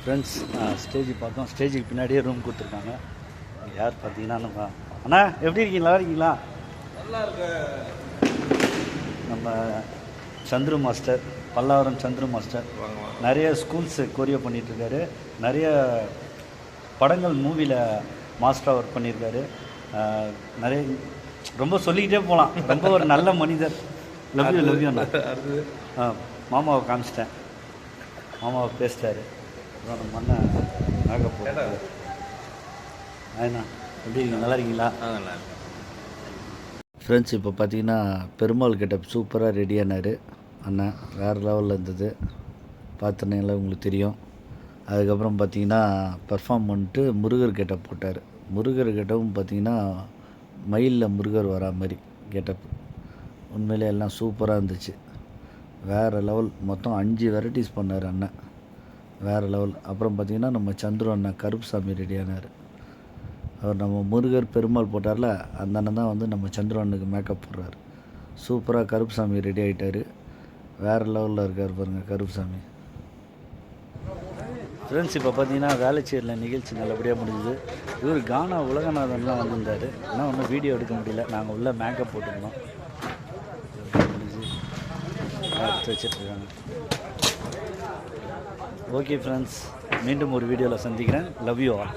Friends stage பார்த்தோம். ஸ்டேஜுக்கு பின்னாடியே ரூம் கொடுத்துருக்காங்க. யார் பார்த்தீங்கன்னா நம்ம அண்ணா எப்படி இருக்கீங்களா? இருக்கீங்களா? நல்லா இருக்கு. நம்ம சந்துரு மாஸ்டர், பல்லாவரம் சந்துரு மாஸ்டர் நிறைய ஸ்கூல்ஸு கொரியோ பண்ணிகிட்ருக்காரு. நிறைய படங்கள் மூவியில் மாஸ்டராக ஒர்க் பண்ணியிருக்காரு. நிறைய ரொம்ப சொல்லிக்கிட்டே போகலாம். ரொம்ப ஒரு நல்ல மனிதர். லவ்யூ அண்ணா. மாமாவை காமிச்சிட்டேன். மாமாவை பேசிட்டாரு. அப்புறம் நம்ம அண்ணன் நாக போட்டார். ஆயிண்ணா எப்படி இருக்கீங்க? நல்லா இருக்கீங்களா? நல்லா ஃப்ரெண்ட்ஸ் இப்போ பார்த்தீங்கன்னா பெருமாள் கெட்டப் சூப்பராக ரெடியானார் அண்ணன். வேறு லெவலில் இருந்தது. பார்த்துனீங்களா உங்களுக்கு தெரியும். அதுக்கப்புறம் பார்த்தீங்கன்னா பர்ஃபார்ம் பண்ணிட்டு முருகர் கெட்டப் போட்டார். முருகர் கெட்டப்பும் பார்த்தீங்கன்னா மயிலில் முருகர் வரா மாதிரி கெட்டப். உண்மையிலே எல்லாம் சூப்பராக இருந்துச்சு. வேறு லெவல். மொத்தம் 5 வெரைட்டிஸ் பண்ணார் அண்ணன். வேறு லெவல். அப்புறம் பார்த்திங்கன்னா நம்ம சந்துரு அண்ணன் கருப்புசாமி ரெடியானார். அவர் நம்ம முருகர் பெருமாள் போட்டார்ல, அந்த அண்ணன் தான் வந்து நம்ம சந்துரு அண்ணனுக்கு மேக்கப் போடுறார். சூப்பராக கருப்புசாமி ரெடி ஆகிட்டார். வேறு லெவலில் இருக்கார் பாருங்கள் கருப்புசாமி. ஃப்ரெண்ட்ஸ் இப்போ பார்த்தீங்கன்னா வேலைச்சேரியில் நிகழ்ச்சி நல்லபடியாக முடிஞ்சுது. இவர் கானா உலகநாதன்லாம் வந்திருந்தார். ஆனால் ஒன்றும் வீடியோ எடுக்க முடியல. நாங்கள் உள்ள மேக்கப் போட்டுருந்தோம். முடிஞ்சு எடுத்து வச்சிட்ருக்காங்க. ஓகே ஃப்ரெண்ட்ஸ், மீண்டும் ஒரு வீடியோவில் சந்திக்கிறேன். Love you all.